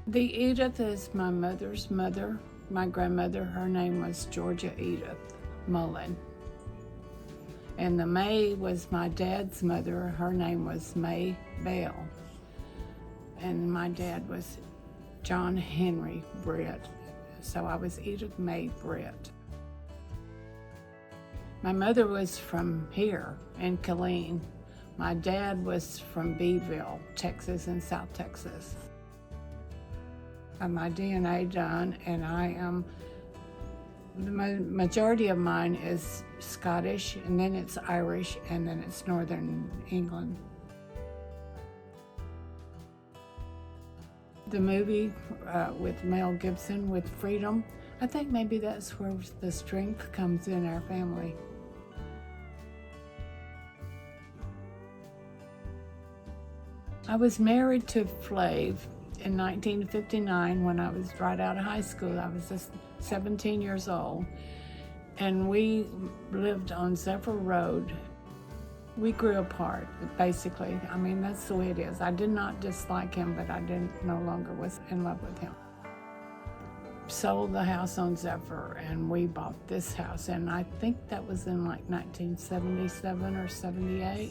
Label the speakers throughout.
Speaker 1: The Edith is my mother's mother. My grandmother, her name was Georgia Edith Mullen. And the May was my dad's mother. Her name was May Bell. And my dad was John Henry Brett. So I was Edith May Brett. My mother was from here in Killeen. My dad was from Beeville, Texas, in South Texas. My DNA done, and the majority of mine is Scottish, and then it's Irish, and then it's Northern England. The movie with Mel Gibson, with Freedom, I think maybe that's where the strength comes in our family. I was married to Flav in 1959 when I was right out of high school. I was just 17 years old, and we lived on Zephyr Road. We grew apart, basically. I mean, that's the way it is. I did not dislike him, but I no longer was in love with him. Sold the house on Zephyr, and we bought this house, and I think that was in like 1977 or 78.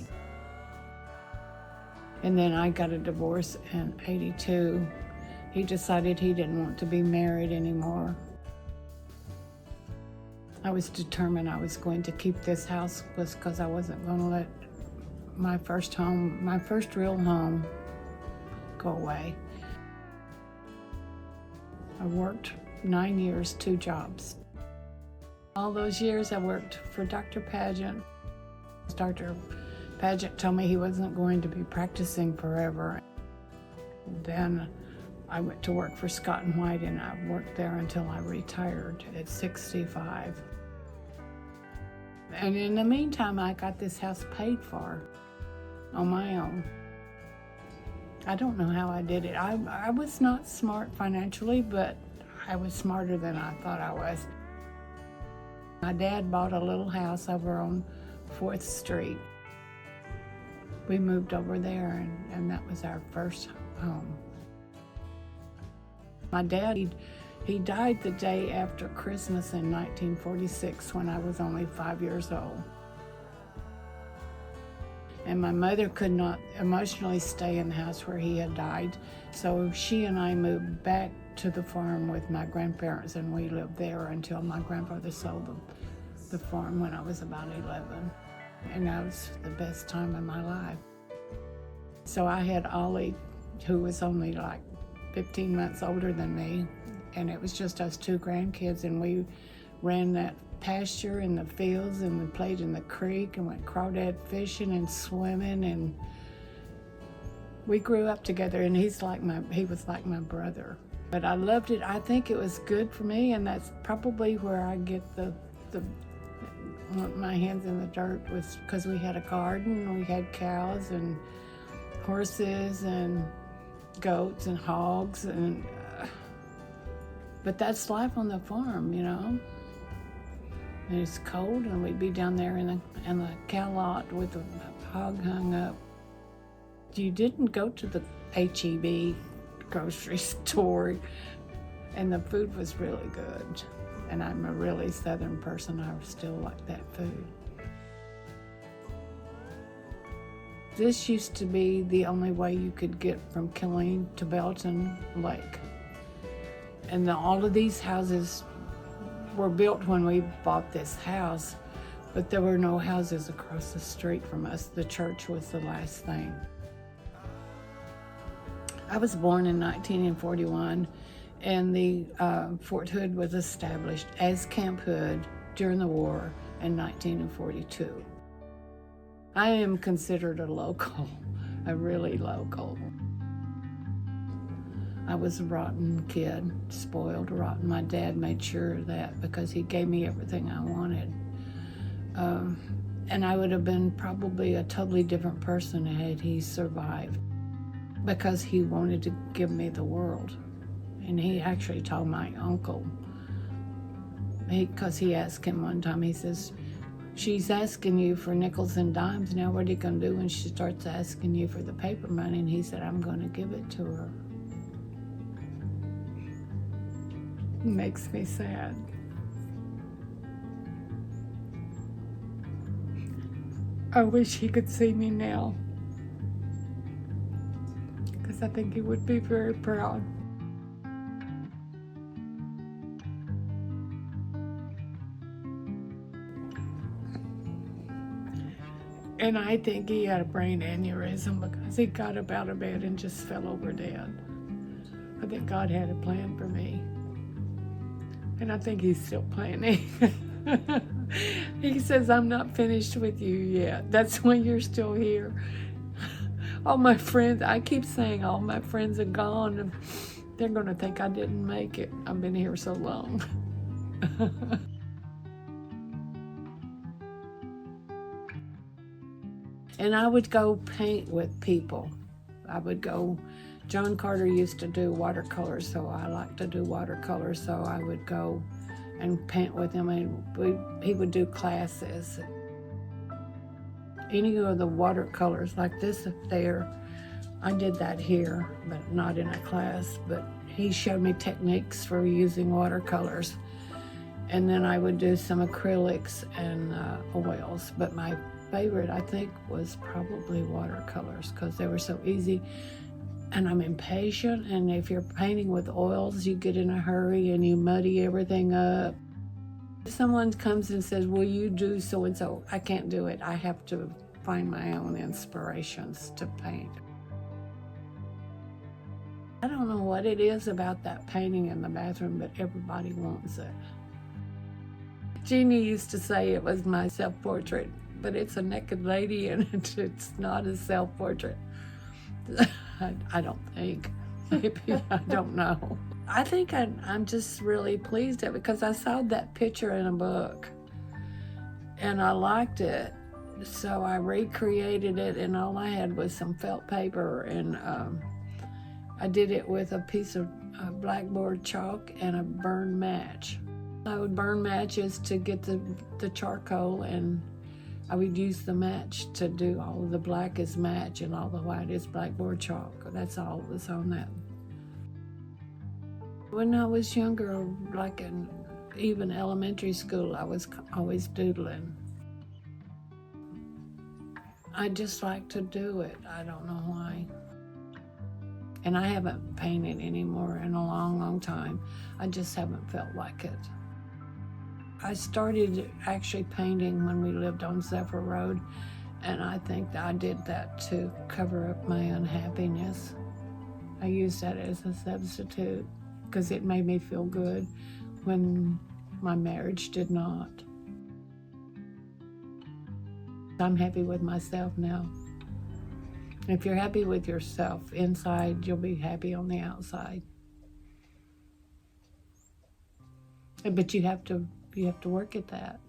Speaker 1: And then I got a divorce in 82. He decided he didn't want to be married anymore. I was determined I was going to keep this house because I wasn't going to let my first real home, go away. I worked 9 years, 2 jobs. All those years I worked for Dr. Pageant. Dr. Pageant told me he wasn't going to be practicing forever. Then I went to work for Scott & White, and I worked there until I retired at 65. And in the meantime, I got this house paid for on my own. I don't know how I did it. I was not smart financially, but I was smarter than I thought I was. My dad bought a little house over on 4th Street. We moved over there, and that was our first home. My dad, he died the day after Christmas in 1946 when I was only 5 years old. And my mother could not emotionally stay in the house where he had died, so she and I moved back to the farm with my grandparents, and we lived there until my grandfather sold the farm when I was about 11. And that was the best time of my life. So I had Ollie, who was only like 15 months older than me, and it was just us 2 grandkids, and we ran that pasture in the fields, and we played in the creek and went crawdad fishing and swimming, and we grew up together, and he was like my brother. But I loved it. I think it was good for me, and that's probably where I get my hands in the dirt, was because we had a garden, we had cows and horses and goats and hogs, and but that's life on the farm, you know. And it's cold, and we'd be down there in the cow lot with the hog hung up. You didn't go to the H-E-B grocery store, and the food was really good. And I'm a really Southern person. I still like that food. This used to be the only way you could get from Killeen to Belton Lake. And all of these houses were built when we bought this house, but there were no houses across the street from us. The church was the last thing. I was born in 1941, and the Fort Hood was established as Camp Hood during the war in 1942. I am considered a local, a really local. I was a rotten kid, spoiled rotten. My dad made sure of that because he gave me everything I wanted. And I would have been probably a totally different person had he survived, because he wanted to give me the world. And he actually told my uncle, because he asked him one time, he says, "She's asking you for nickels and dimes. Now what are you going to do when she starts asking you for the paper money?" And he said, "I'm going to give it to her." makes me sad. I wish he could see me now, because I think he would be very proud. And I think he had a brain aneurysm because he got up out of bed and just fell over dead. I think God had a plan for me. And I think he's still planning. He says, I'm not finished with you yet. That's why you're still here. All my friends, I keep saying all my friends are gone. And they're going to think I didn't make it. I've been here so long. And I would go paint with people. I would go, John Carter used to do watercolors, so I like to do watercolors, so I would go and paint with him, and he would do classes. Any of the watercolors, like this up there, I did that here, but not in a class, but he showed me techniques for using watercolors. And then I would do some acrylics and oils, but my favorite, I think, was probably watercolors because they were so easy. And I'm impatient, and if you're painting with oils, you get in a hurry and you muddy everything up. If someone comes and says, will you do so-and-so? I can't do it. I have to find my own inspirations to paint. I don't know what it is about that painting in the bathroom, but everybody wants it. Jeannie used to say it was my self-portrait, but it's a naked lady and it's not a self-portrait. I don't think. Maybe, I don't know. I think I'm just really pleased at it because I saw that picture in a book and I liked it. So I recreated it, and all I had was some felt paper, and I did it with a piece of blackboard chalk and a burned match. I would burn matches to get the charcoal, and I would use the match to do all of the black is match and all the white is blackboard chalk. That's all that was on that. When I was younger, like in even elementary school, I was always doodling. I just like to do it. I don't know why. And I haven't painted anymore in a long, long time. I just haven't felt like it. I started actually painting when we lived on Zephyr Road, and I think that I did that to cover up my unhappiness. I used that as a substitute because it made me feel good when my marriage did not. I'm happy with myself now. If you're happy with yourself inside, you'll be happy on the outside. But you have to work at that.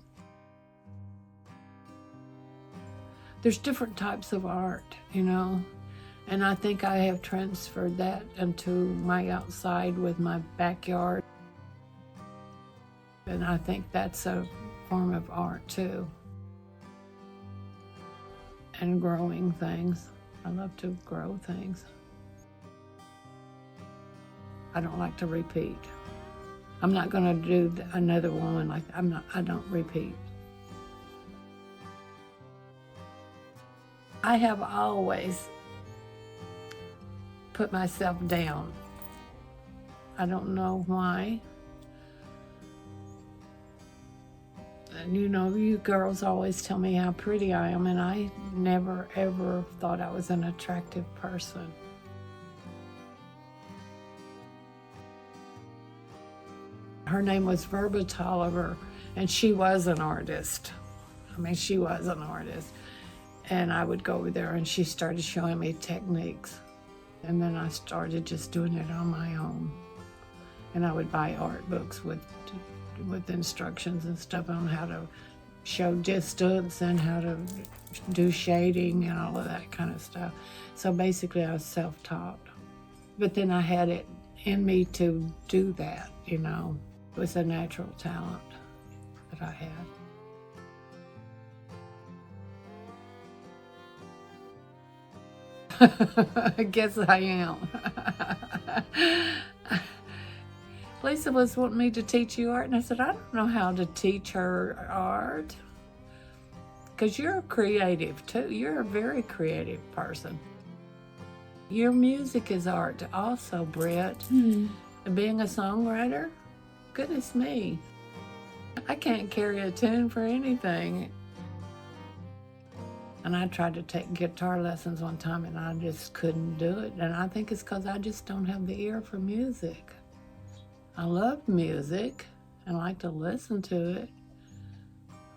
Speaker 1: There's different types of art, you know, and I think I have transferred that into my outside with my backyard. And I think that's a form of art too. And growing things. I love to grow things. I don't like to repeat. I'm not going to do another one like I don't repeat. I have always put myself down. I don't know why. And you know, you girls always tell me how pretty I am, and I never ever thought I was an attractive person. Her name was Verba Tolliver, and she was an artist. I mean, she was an artist. And I would go over there, and she started showing me techniques. And then I started just doing it on my own. And I would buy art books with instructions and stuff on how to show distance and how to do shading and all of that kind of stuff. So basically I was self-taught. But then I had it in me to do that, you know. It was a natural talent that I had. I guess I am. Lisa was wanting me to teach you art, and I said, I don't know how to teach her art. Because you're creative too. You're a very creative person. Your music is art also, Britt. And being a songwriter, goodness me. I can't carry a tune for anything. And I tried to take guitar lessons one time and I just couldn't do it. And I think it's because I just don't have the ear for music. I love music and like to listen to it,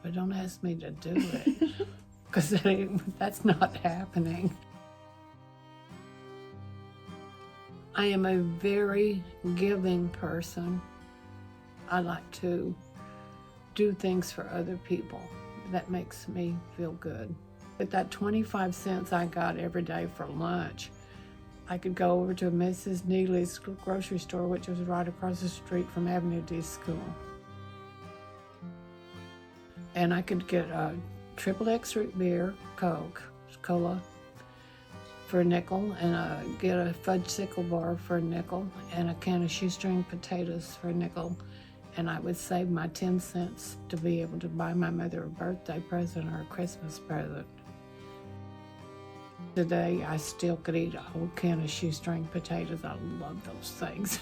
Speaker 1: but don't ask me to do it because that's not happening. I am a very giving person. I like to do things for other people. That makes me feel good. With that 25 cents I got every day for lunch, I could go over to Mrs. Neely's grocery store, which was right across the street from Avenue D School. And I could get a triple X root beer, Coke, cola, for a nickel, and get a fudgesicle bar for a nickel, and a can of shoestring potatoes for a nickel. And I would save my 10 cents to be able to buy my mother a birthday present or a Christmas present. Today, I still could eat a whole can of shoestring potatoes. I love those things.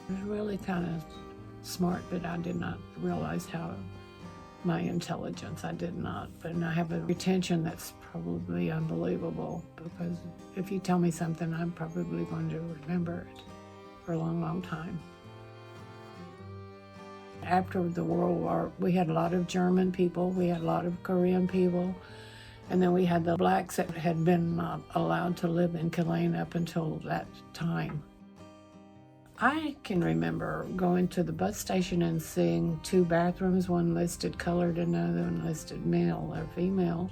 Speaker 1: It was really kind of smart, but I did not realize how my intelligence, I did not. But I have a retention that's probably unbelievable, because if you tell me something, I'm probably going to remember it for a long, long time. After the World War, we had a lot of German people, we had a lot of Korean people, and then we had the blacks that had been not allowed to live in Killeen up until that time. I can remember going to the bus station and seeing two bathrooms, one listed colored and another one listed male or female,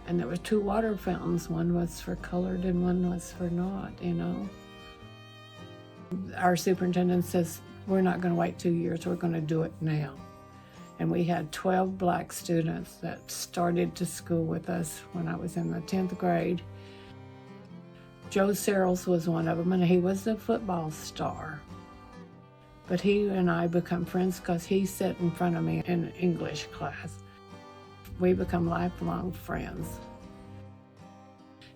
Speaker 1: and there were two water fountains. One was for colored and one was for not, you know. Our superintendent says, we're not going to wait 2 years, we're going to do it now. And we had 12 black students that started to school with us when I was in the 10th grade. Joe Searles was one of them, and he was a football star. But he and I become friends because he sat in front of me in English class. We become lifelong friends.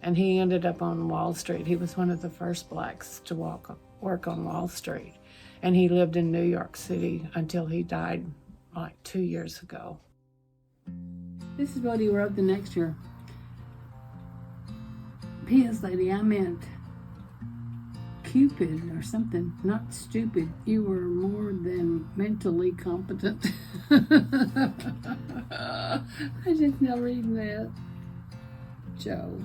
Speaker 1: And he ended up on Wall Street. He was one of the first blacks to work on Wall Street. And he lived in New York City until he died like 2 years ago.
Speaker 2: This is what he wrote the next year. P.S. Lady, I meant Cupid or something, not stupid. You were more than mentally competent. I just now reading that. Joe.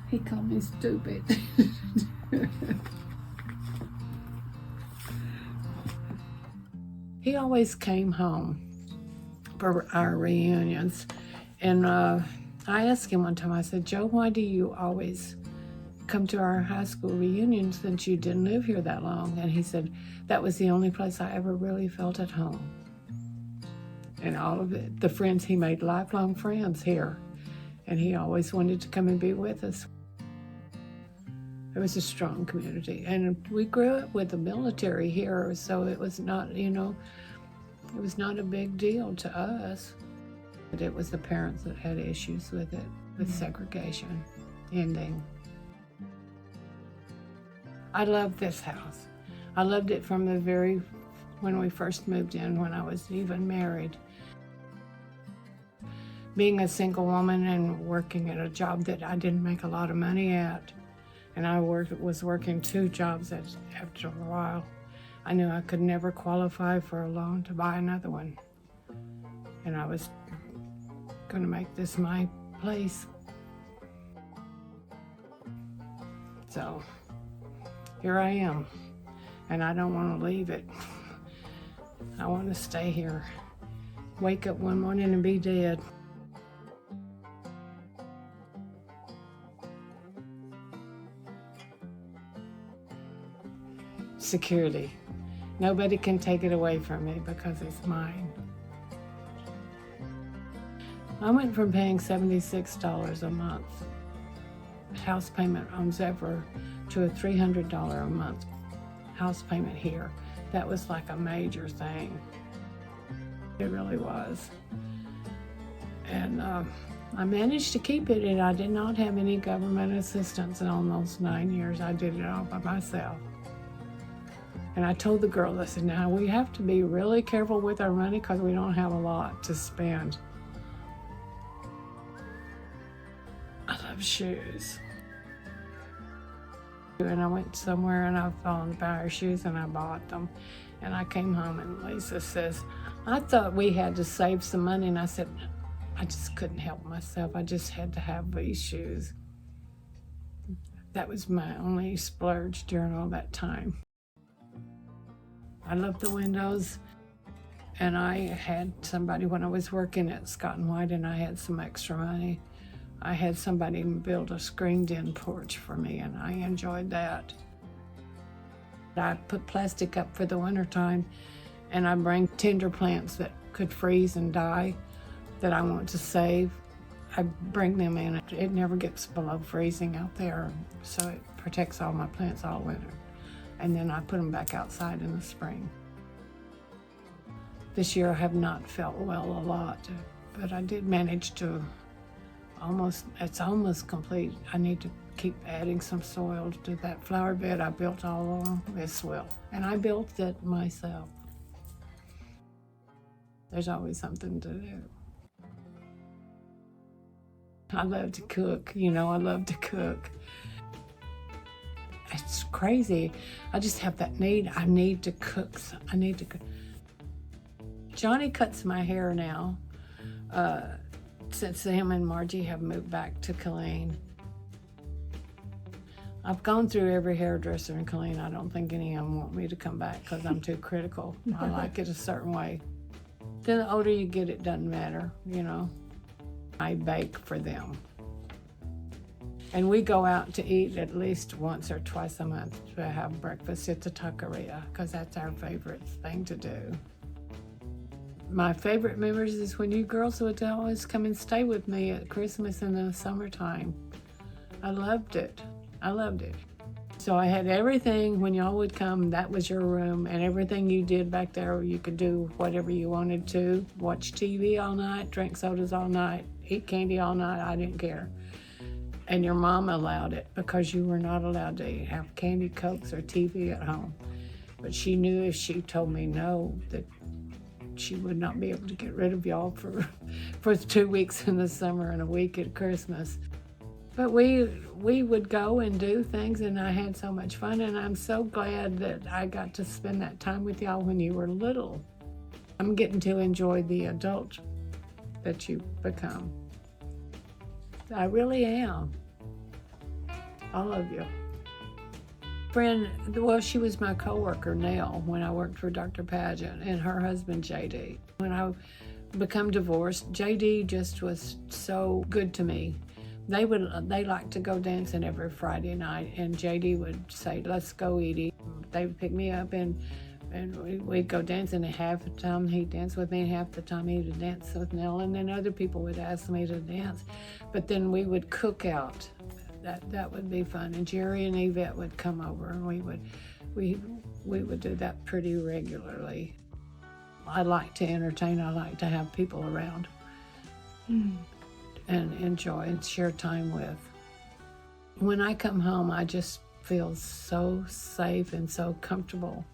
Speaker 2: He called me stupid.
Speaker 1: He always came home for our reunions. And I asked him one time, I said, Joe, why do you always come to our high school reunions since you didn't live here that long? And he said, that was the only place I ever really felt at home. And all of it, the friends, he made lifelong friends here. And he always wanted to come and be with us. It was a strong community. And we grew up with the military here, so it was not, you know, it was not a big deal to us. But it was the parents that had issues with it, with segregation ending. I love this house. I loved it from when we first moved in, when I was even married. Being a single woman and working at a job that I didn't make a lot of money at, and I was working 2 jobs after a while, I knew I could never qualify for a loan to buy another one. And I was going to make this my place. So here I am, and I don't want to leave it. I want to stay here. Wake up one morning and be dead. Security. Nobody can take it away from me because it's mine. I went from paying $76 a month house payment on Zephyr to a $300 a month house payment here. That was like a major thing. It really was. And I managed to keep it, and I did not have any government assistance in almost 9 years. I did it all by myself. And I told the girls, I said, now we have to be really careful with our money because we don't have a lot to spend. I love shoes. And I went somewhere and I found a pair of shoes and I bought them. And I came home and Lisa says, I thought we had to save some money. And I said, I just couldn't help myself. I just had to have these shoes. That was my only splurge during all that time. I loved the windows, and I had somebody, when I was working at Scott & White and I had some extra money, I had somebody build a screened-in porch for me, and I enjoyed that. I put plastic up for the wintertime, and I bring tender plants that could freeze and die that I want to save. I bring them in. It never gets below freezing out there, so it protects all my plants all winter. And then I put them back outside in the spring. This year I have not felt well a lot, but I did manage to it's almost complete. I need to keep adding some soil to that flower bed I built all along this well. And I built it myself. There's always something to do. I love to cook, I love to cook. It's crazy. I just have that need. I need to cook. Johnny cuts my hair now, since him and Margie have moved back to Killeen. I've gone through every hairdresser in Killeen. I don't think any of them want me to come back because I'm too critical. I like it a certain way. Then the older you get, it doesn't matter, I bake for them. And we go out to eat at least once or twice a month to have breakfast at the taqueria, because that's our favorite thing to do. My favorite memories is when you girls would always come and stay with me at Christmas in the summertime. I loved it. So I had everything when y'all would come, that was your room, and everything you did back there, you could do whatever you wanted to. Watch TV all night, drink sodas all night, eat candy all night, I didn't care. And your mom allowed it because you were not allowed to have candy, Cokes, or TV at home. But she knew if she told me no, that she would not be able to get rid of y'all for 2 weeks in the summer and a week at Christmas. But we would go and do things, and I had so much fun, and I'm so glad that I got to spend that time with y'all when you were little. I'm getting to enjoy the adult that you become. I really am. All of you. Friend, well, she was my coworker, Nell, when I worked for Dr. Pageant, and her husband, JD. When I become divorced, JD just was so good to me. They liked to go dancing every Friday night, and JD would say, let's go, Edie. They would pick me up, and we'd go dancing, and half the time he'd dance with me, and half the time he would dance with Nell, and then other people would ask me to dance. But then we would cook out. That would be fun. And Jerry and Yvette would come over, and we would do that pretty regularly. I like to entertain. I like to have people around and enjoy and share time with. When I come home, I just feel so safe and so comfortable.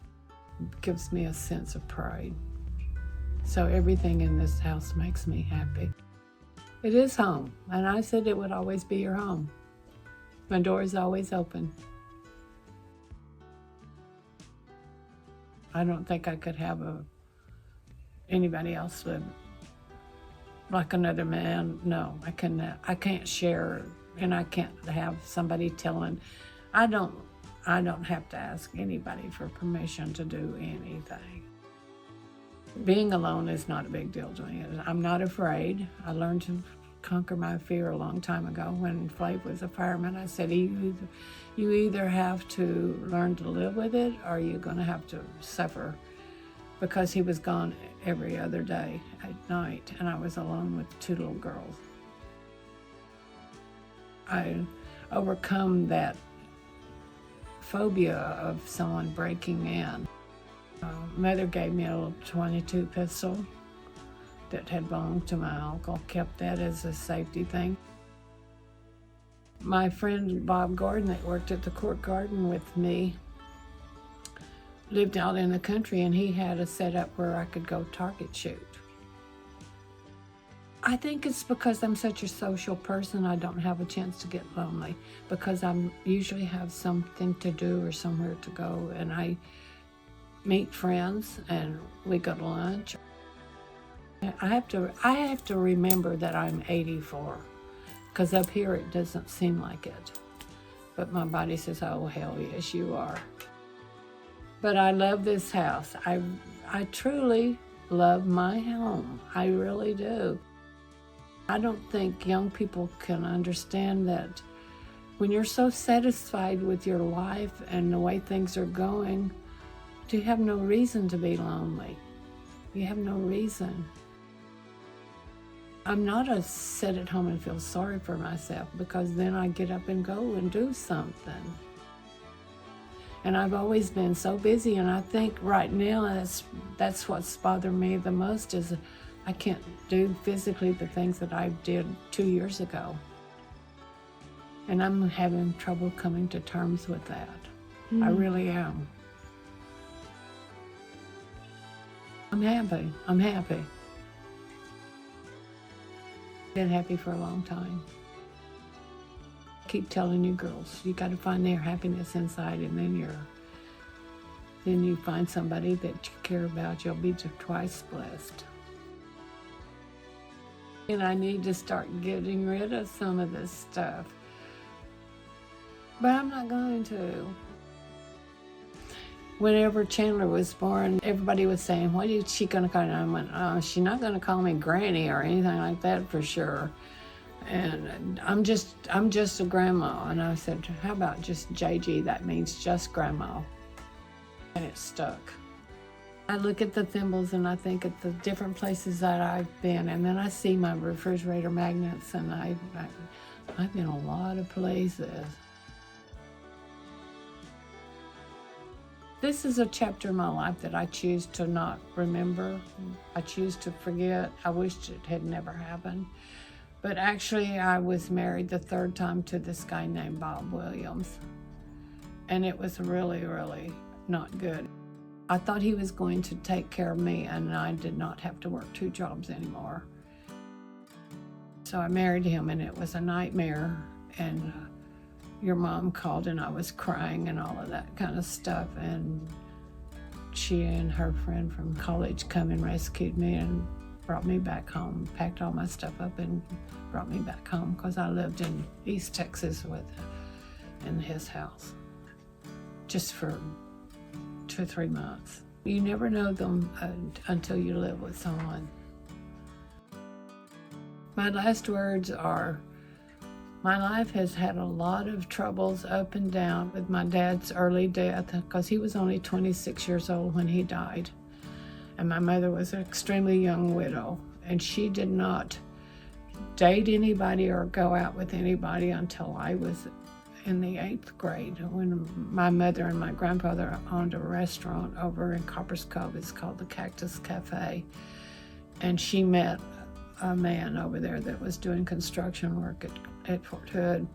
Speaker 1: It gives me a sense of pride. So everything in this house makes me happy. It is home, and I said it would always be your home. My door is always open. I don't think I could have anybody else live like another man. No, I can't share, and I can't have somebody telling. I don't have to ask anybody for permission to do anything. Being alone is not a big deal to me. I'm not afraid. I learned to conquer my fear a long time ago when Flav was a fireman. I said, you either have to learn to live with it, or you're going to have to suffer, because he was gone every other day at night, and I was alone with 2 little girls. overcome that phobia of someone breaking in. Mother gave me a little .22 pistol that had belonged to my uncle, kept that as a safety thing. My friend Bob Gordon that worked at the Court Garden with me lived out in the country, and he had a setup where I could go target shoot. I think it's because I'm such a social person, I don't have a chance to get lonely, because I usually have something to do or somewhere to go, and I meet friends and we go to lunch. I have to remember that I'm 84, because up here it doesn't seem like it. But my body says, oh, hell yes, you are. But I love this house. I truly love my home. I really do. I don't think young people can understand that when you're so satisfied with your life and the way things are going, you have no reason to be lonely. You have no reason. I'm not a sit at home and feel sorry for myself, because then I get up and go and do something. And I've always been so busy, and I think right now that's what's bothered me the most, is I can't do physically the things that I did 2 years ago. And I'm having trouble coming to terms with that. I really am. I'm happy. I'm happy. Been happy for a long time. Keep telling you girls, you got to find their happiness inside, and then you find somebody that you care about, you'll be twice blessed. And I need to start getting rid of some of this stuff, but I'm not going to. Whenever Chandler was born, everybody was saying, what is she going to call me? I went, oh, she's not going to call me Granny or anything like that for sure. And I'm just a grandma. And I said, how about just JG? That means just grandma. And it stuck. I look at the thimbles and I think at the different places that I've been, and then I see my refrigerator magnets, and I've been a lot of places. This is a chapter in my life that I choose to not remember. I choose to forget. I wished it had never happened. But actually, I was married the third time to this guy named Bob Williams. And it was really, really not good. I thought he was going to take care of me, and I did not have to work 2 jobs anymore. So I married him, and it was a nightmare. And your mom called, and I was crying and all of that kind of stuff. And she and her friend from college come and rescued me and brought me back home, packed all my stuff up and brought me back home, because I lived in East Texas in his house just for 2 or 3 months. You never know them until you live with someone. My last words are, my life has had a lot of troubles up and down with my dad's early death, because he was only 26 years old when he died. And my mother was an extremely young widow, and she did not date anybody or go out with anybody until I was in the 8th grade, when my mother and my grandfather owned a restaurant over in Copper's Cove. It's called the Cactus Cafe. And she met a man over there that was doing construction work at Fort Hood,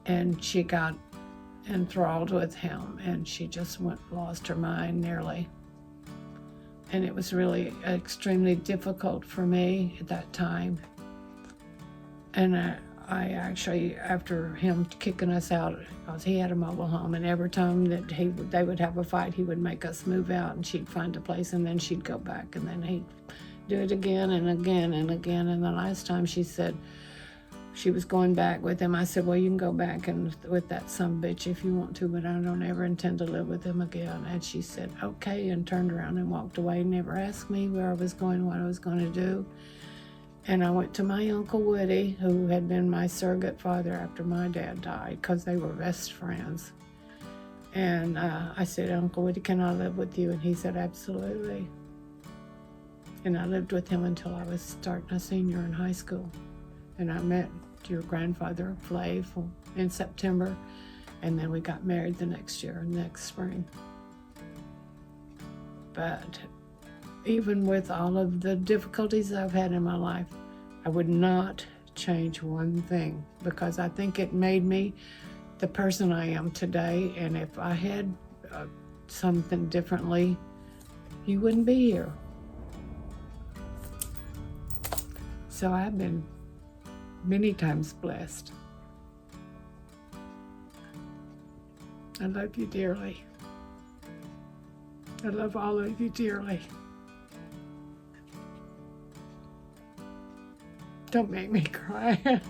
Speaker 1: and she got enthralled with him, and she just lost her mind nearly. And it was really extremely difficult for me at that time. And I actually, after him kicking us out, because he had a mobile home, and every time that they would have a fight, he would make us move out, and she'd find a place, and then she'd go back, and then he'd do it again and again and again. And the last time she said she was going back with him, I said, well, you can go back and with that sumbitch if you want to, but I don't ever intend to live with him again. And she said, okay, and turned around and walked away, never asked me where I was going, what I was going to do. And I went to my Uncle Woody, who had been my surrogate father after my dad died, because they were best friends. And I said, Uncle Woody, can I live with you? And he said, absolutely. And I lived with him until I was starting a senior in high school. And I met your grandfather, Flav, in September. And then we got married the next year, next spring. But even with all of the difficulties I've had in my life, I would not change one thing, because I think it made me the person I am today. And if I had something differently, you wouldn't be here. So I've been many times blessed. I love you dearly. I love all of you dearly. Don't make me cry.